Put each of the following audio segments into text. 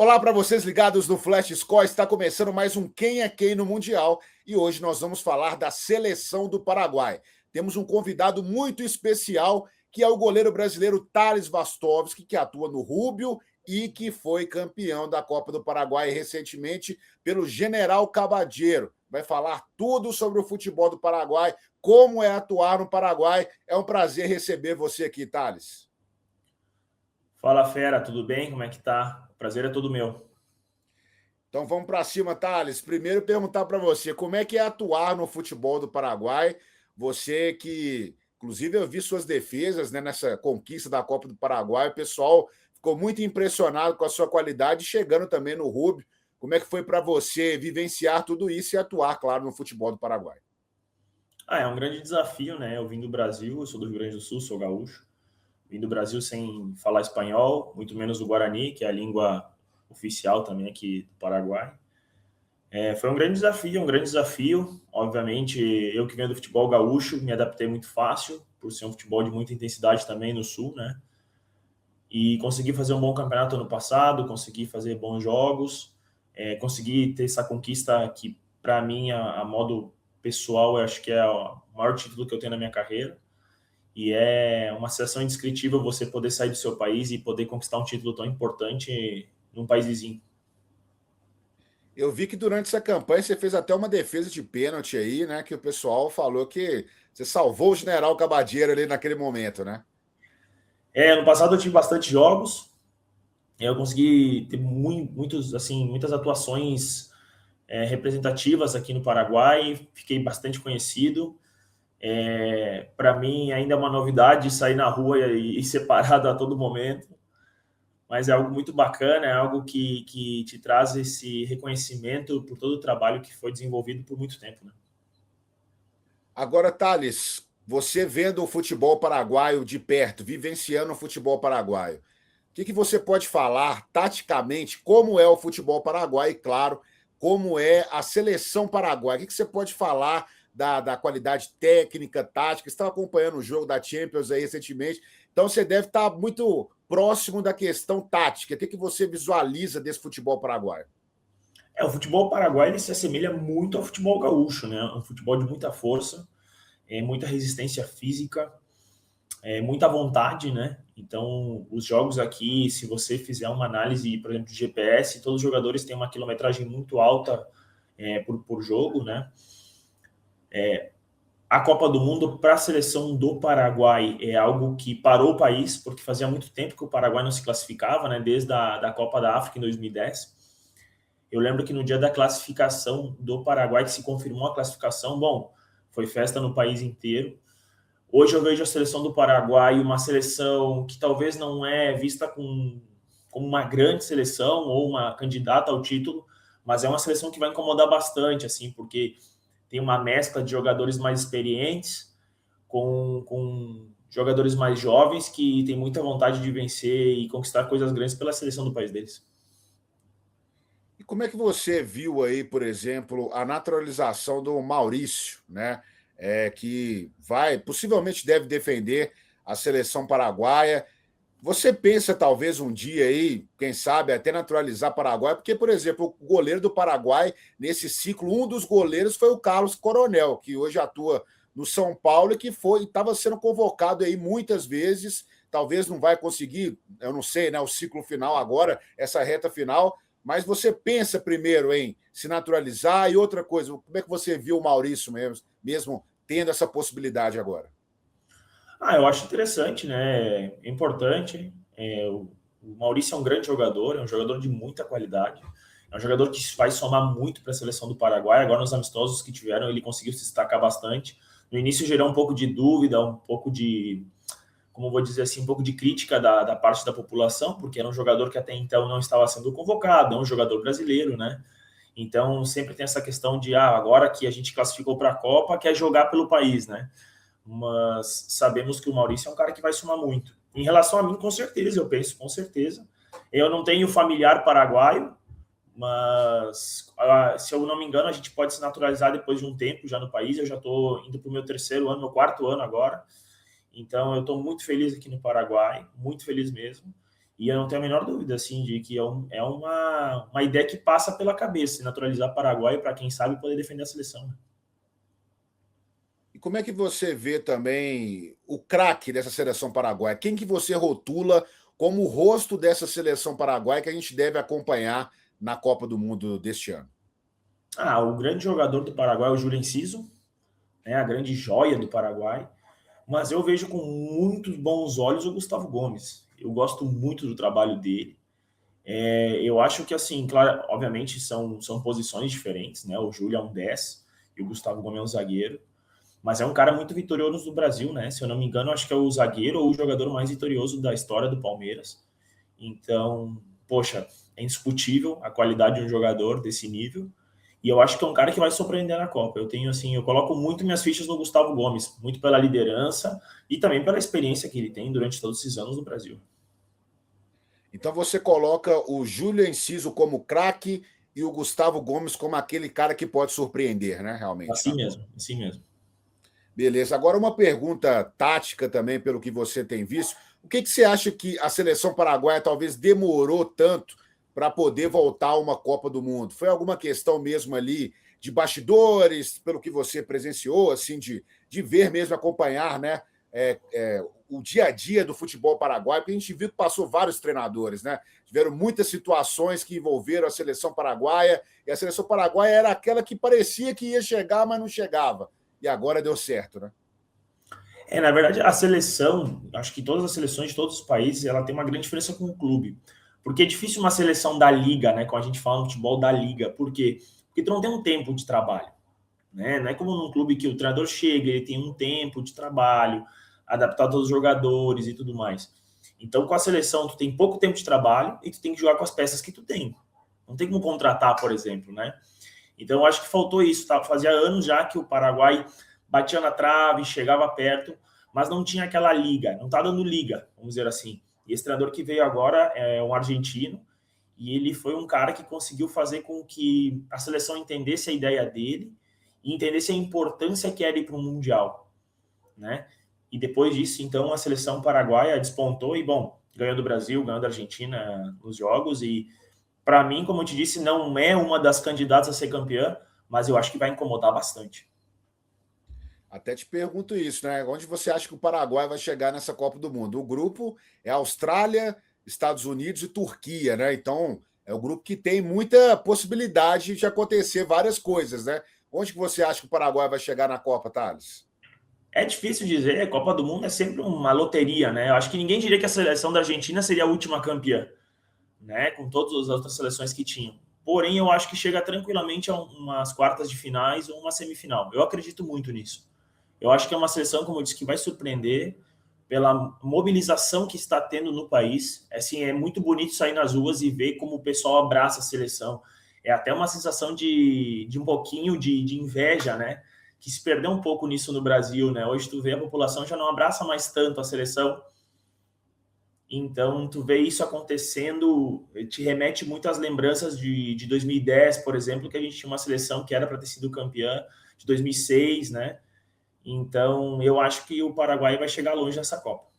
Olá para vocês ligados no Flash Score, está começando mais um Quem é Quem no Mundial e hoje nós vamos falar da seleção do Paraguai. Temos um convidado muito especial que é o goleiro brasileiro Thales Vastovski, que atua no Rubio e que foi campeão da Copa do Paraguai recentemente pelo General Cabadeiro. Vai falar tudo sobre o futebol do Paraguai, como é atuar no Paraguai. É um prazer receber você aqui, Thales. Fala, fera, tudo bem? Como é que tá? O prazer é todo meu. Então vamos para cima, Thales. Primeiro perguntar para você, como é que é atuar no futebol do Paraguai? Você que, inclusive, eu vi suas defesas, né, nessa conquista da Copa do Paraguai, o pessoal ficou muito impressionado com a sua qualidade, chegando também no Rubio. Como é que foi para você vivenciar tudo isso e atuar, claro, no futebol do Paraguai? É um grande desafio, né? Eu vim do Brasil, eu sou do Rio Grande do Sul, sou gaúcho. Vim do Brasil sem falar espanhol, muito menos o Guarani, que é a língua oficial também aqui do Paraguai. Foi um grande desafio, um grande desafio. Obviamente, eu que venho do futebol gaúcho, me adaptei muito fácil, por ser um futebol de muita intensidade também no Sul, né? E consegui fazer um bom campeonato ano passado, consegui fazer bons jogos, consegui ter essa conquista que, para mim, a modo pessoal, eu acho que é o maior título que eu tenho na minha carreira. E é uma sensação indescritível você poder sair do seu país e poder conquistar um título tão importante num país vizinho. Eu vi que durante essa campanha você fez até uma defesa de pênalti aí, né? Que o pessoal falou que você salvou o General Cabadeiro ali naquele momento, né? Ano passado eu tive bastante jogos, eu consegui ter muitas atuações representativas aqui no Paraguai, fiquei bastante conhecido. Para mim ainda é uma novidade sair na rua e ser parado a todo momento, mas é algo muito bacana, é algo que te traz esse reconhecimento por todo o trabalho que foi desenvolvido por muito tempo, né? Agora, Thales, você vendo o futebol paraguaio de perto, vivenciando o futebol paraguaio, o que você pode falar taticamente como é o futebol paraguaio e, claro, como é a seleção paraguaia? O que você pode falar da qualidade técnica, tática? Você estava acompanhando o jogo da Champions aí recentemente, então você deve estar muito próximo da questão tática. O que você visualiza desse futebol paraguaio? O futebol paraguaio ele se assemelha muito ao futebol gaúcho, né? Um futebol de muita força, muita resistência física, muita vontade, né? Então, os jogos aqui, se você fizer uma análise, por exemplo, de GPS, todos os jogadores têm uma quilometragem muito alta por jogo, né? A Copa do Mundo para a seleção do Paraguai é algo que parou o país, porque fazia muito tempo que o Paraguai não se classificava, né? Desde a Copa da África em 2010. Eu lembro que no dia da classificação do Paraguai, que se confirmou a classificação, bom, foi festa no país inteiro. Hoje eu vejo a seleção do Paraguai uma seleção que talvez não é vista como uma grande seleção ou uma candidata ao título, mas é uma seleção que vai incomodar bastante, assim, porque tem uma mescla de jogadores mais experientes com jogadores mais jovens que têm muita vontade de vencer e conquistar coisas grandes pela seleção do país deles. E como é que você viu aí, por exemplo, a naturalização do Maurício, né? Que possivelmente deve defender a seleção paraguaia. Você pensa talvez um dia aí, quem sabe, até naturalizar Paraguai, porque, por exemplo, o goleiro do Paraguai, nesse ciclo, um dos goleiros foi o Carlos Coronel, que hoje atua no São Paulo e que estava sendo convocado aí muitas vezes, talvez não vai conseguir, eu não sei, né, o ciclo final agora, essa reta final, mas você pensa primeiro em se naturalizar e outra coisa, como é que você viu o Maurício mesmo tendo essa possibilidade agora? Eu acho interessante, né? É importante. O Maurício é um grande jogador, é um jogador de muita qualidade. É um jogador que vai somar muito para a seleção do Paraguai. Agora, nos amistosos que tiveram, ele conseguiu se destacar bastante. No início, gerou um pouco de dúvida, um pouco de, como vou dizer assim, um pouco de crítica da parte da população, porque era um jogador que até então não estava sendo convocado, é um jogador brasileiro, né? Então, sempre tem essa questão de, agora que a gente classificou para a Copa, quer jogar pelo país, né? Mas sabemos que o Maurício é um cara que vai somar muito. Em relação a mim, com certeza, eu penso, com certeza. Eu não tenho familiar paraguaio, mas se eu não me engano, a gente pode se naturalizar depois de um tempo já no país. Eu já estou indo para o meu terceiro ano, meu quarto ano agora. Então, eu estou muito feliz aqui no Paraguai, muito feliz mesmo. E eu não tenho a menor dúvida, assim, de que é uma ideia que passa pela cabeça, naturalizar Paraguai para quem sabe poder defender a seleção. E como é que você vê também o craque dessa seleção paraguaia? Quem que você rotula como o rosto dessa seleção paraguaia que a gente deve acompanhar na Copa do Mundo deste ano? O grande jogador do Paraguai é o Júlio Enciso, né, a grande joia do Paraguai. Mas eu vejo com muitos bons olhos o Gustavo Gomes. Eu gosto muito do trabalho dele. Eu acho que, assim, claro, obviamente são posições diferentes, né? O Júlio é um 10 e o Gustavo Gomes é um zagueiro. Mas é um cara muito vitorioso do Brasil, né? Se eu não me engano, acho que é o zagueiro ou o jogador mais vitorioso da história do Palmeiras. Então, poxa, é indiscutível a qualidade de um jogador desse nível. E eu acho que é um cara que vai surpreender na Copa. Eu coloco muito minhas fichas no Gustavo Gomes, muito pela liderança e também pela experiência que ele tem durante todos esses anos no Brasil. Então você coloca o Júlio Enciso como craque e o Gustavo Gomes como aquele cara que pode surpreender, né? Realmente, Assim na mesmo, Copa. assim mesmo. Beleza. Agora uma pergunta tática também, pelo que você tem visto. O que você acha que a seleção paraguaia talvez demorou tanto para poder voltar a uma Copa do Mundo? Foi alguma questão mesmo ali de bastidores, pelo que você presenciou, assim, de ver mesmo, acompanhar, né? O dia a dia do futebol paraguaio, porque a gente viu que passou vários treinadores, né? Tiveram muitas situações que envolveram a seleção paraguaia, e a seleção paraguaia era aquela que parecia que ia chegar, mas não chegava. E agora deu certo, né? Na verdade, a seleção, acho que todas as seleções de todos os países, ela tem uma grande diferença com o clube. Porque é difícil uma seleção da liga, né? Quando a gente fala no futebol da liga. Por quê? Porque tu não tem um tempo de trabalho, né? Não é como num clube que o treinador chega, ele tem um tempo de trabalho, adaptado aos jogadores e tudo mais. Então, com a seleção, tu tem pouco tempo de trabalho e tu tem que jogar com as peças que tu tem. Não tem como contratar, por exemplo, né? Então, eu acho que faltou isso, tá? Fazia anos já que o Paraguai batia na trave, chegava perto, mas não tinha aquela liga, não tá dando liga, vamos dizer assim. E esse treinador que veio agora é um argentino, e ele foi um cara que conseguiu fazer com que a seleção entendesse a ideia dele e entendesse a importância que era ir para o Mundial, né? E depois disso, então, a seleção paraguaia despontou e, bom, ganhou do Brasil, ganhou da Argentina nos jogos e, para mim, como eu te disse, não é uma das candidatas a ser campeã, mas eu acho que vai incomodar bastante. Até te pergunto isso, né? Onde você acha que o Paraguai vai chegar nessa Copa do Mundo? O grupo é Austrália, Estados Unidos e Turquia, né? Então, é o grupo que tem muita possibilidade de acontecer várias coisas, né? Onde que você acha que o Paraguai vai chegar na Copa, Thales? É difícil dizer, a Copa do Mundo é sempre uma loteria, né? Eu acho que ninguém diria que a seleção da Argentina seria a última campeã, né? Com todas as outras seleções que tinham. Porém, eu acho que chega tranquilamente a umas quartas de finais ou uma semifinal. Eu acredito muito nisso. Eu acho que é uma seleção, como eu disse, que vai surpreender pela mobilização que está tendo no país. Assim, é muito bonito sair nas ruas e ver como o pessoal abraça a seleção. É até uma sensação de um pouquinho de inveja, né? Que se perdeu um pouco nisso no Brasil, né? Hoje tu vê a população já não abraça mais tanto a seleção. Então, tu vê isso acontecendo, te remete muito às lembranças de 2010, por exemplo, que a gente tinha uma seleção que era para ter sido campeã, de 2006, né? Então, eu acho que o Paraguai vai chegar longe nessa Copa.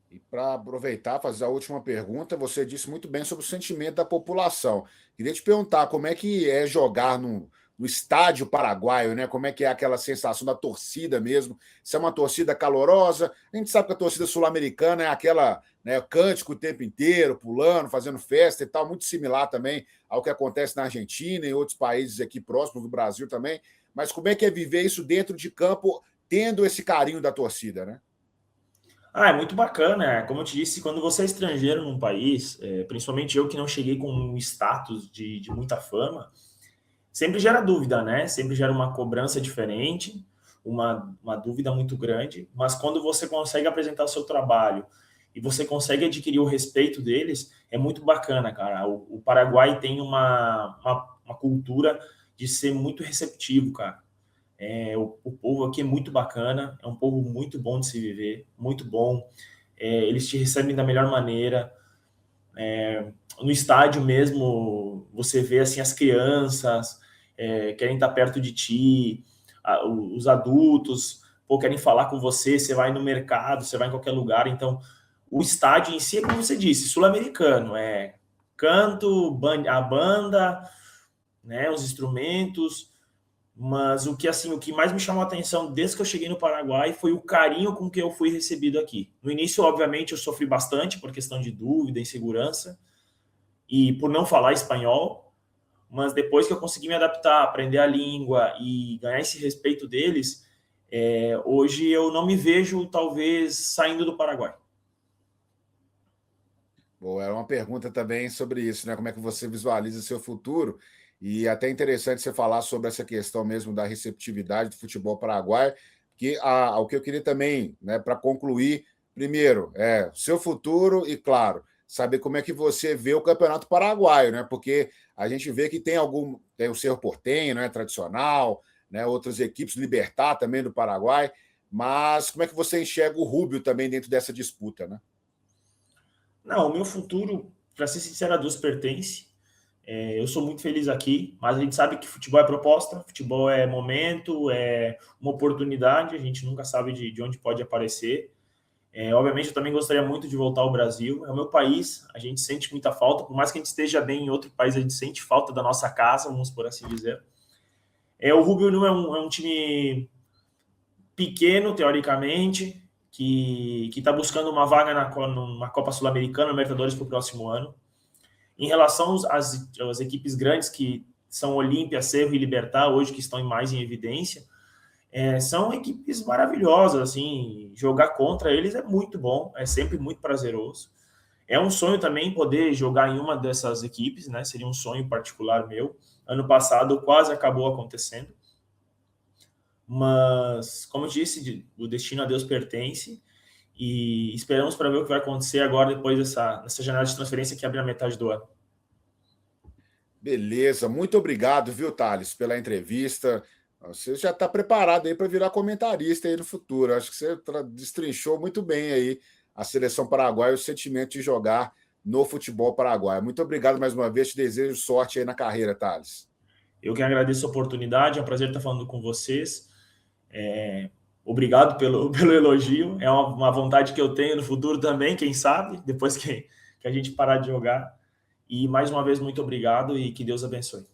E para aproveitar, fazer a última pergunta, você disse muito bem sobre o sentimento da população. Queria te perguntar como é que é jogar no estádio paraguaio, né? Como é que é aquela sensação da torcida mesmo? Se é uma torcida calorosa, a gente sabe que a torcida sul-americana é aquela, né, cântico o tempo inteiro, pulando, fazendo festa e tal, muito similar também ao que acontece na Argentina e em outros países aqui próximos do Brasil também. Mas como é que é viver isso dentro de campo, tendo esse carinho da torcida, né? É muito bacana. Como eu te disse, quando você é estrangeiro num país, principalmente eu que não cheguei com um status de muita fama, sempre gera dúvida, né? Sempre gera uma cobrança diferente, uma dúvida muito grande. Mas quando você consegue apresentar o seu trabalho e você consegue adquirir o respeito deles, é muito bacana, cara. O Paraguai tem uma cultura de ser muito receptivo, cara. O povo aqui é muito bacana, é um povo muito bom de se viver, muito bom. Eles te recebem da melhor maneira. No estádio mesmo, você vê assim as crianças querem estar perto de ti, os adultos querem falar com você. Você vai no mercado, você vai em qualquer lugar. Então, o estádio em si, como você disse, sul-americano, canto, a banda, né, os instrumentos, mas o que mais me chamou a atenção desde que eu cheguei no Paraguai foi o carinho com que eu fui recebido aqui. No início, obviamente, eu sofri bastante por questão de dúvida, insegurança, e por não falar espanhol, mas depois que eu consegui me adaptar, aprender a língua e ganhar esse respeito deles, hoje eu não me vejo, talvez, saindo do Paraguai. Bom, era uma pergunta também sobre isso, né? Como é que você visualiza seu futuro? E até interessante você falar sobre essa questão mesmo da receptividade do futebol paraguaio, que o que eu queria também, né, para concluir, primeiro, seu futuro e, claro, saber como é que você vê o Campeonato Paraguaio, né? Porque a gente vê que tem o Cerro Porteño, né, tradicional, né, outras equipes, Libertad também do Paraguai, mas como é que você enxerga o Rubio também dentro dessa disputa, né? Não, o meu futuro, para ser sincero, a Deus pertence. Eu sou muito feliz aqui, mas a gente sabe que futebol é proposta, futebol é momento, é uma oportunidade, a gente nunca sabe de onde pode aparecer. Obviamente, eu também gostaria muito de voltar ao Brasil, é o meu país, a gente sente muita falta, por mais que a gente esteja bem em outro país, a gente sente falta da nossa casa, vamos por assim dizer. O Rubio não é um time pequeno, teoricamente, que está buscando uma vaga numa Copa Sul-Americana, Libertadores, para o próximo ano. Em relação às equipes grandes, que são Olímpia, Cerro e Libertad, hoje que estão mais em evidência, são equipes maravilhosas, assim, jogar contra eles é muito bom, é sempre muito prazeroso. É um sonho também poder jogar em uma dessas equipes, né? Seria um sonho particular meu. Ano passado quase acabou acontecendo. Mas, como eu disse, o destino a Deus pertence e esperamos para ver o que vai acontecer agora depois dessa janela de transferência que abre na metade do ano. Beleza, muito obrigado, viu, Thales, pela entrevista. Você já está preparado aí para virar comentarista aí no futuro. Acho que você destrinchou muito bem aí a seleção paraguaia e o sentimento de jogar no futebol paraguaio. Muito obrigado mais uma vez, te desejo sorte aí na carreira, Thales. Eu que agradeço a oportunidade, é um prazer estar falando com vocês. Obrigado pelo elogio, é uma vontade que eu tenho no futuro também, quem sabe, depois que a gente parar de jogar. E mais uma vez, muito obrigado e que Deus abençoe.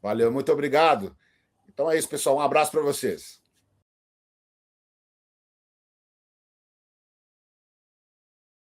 Valeu, muito obrigado. Então é isso, pessoal. Um abraço para vocês.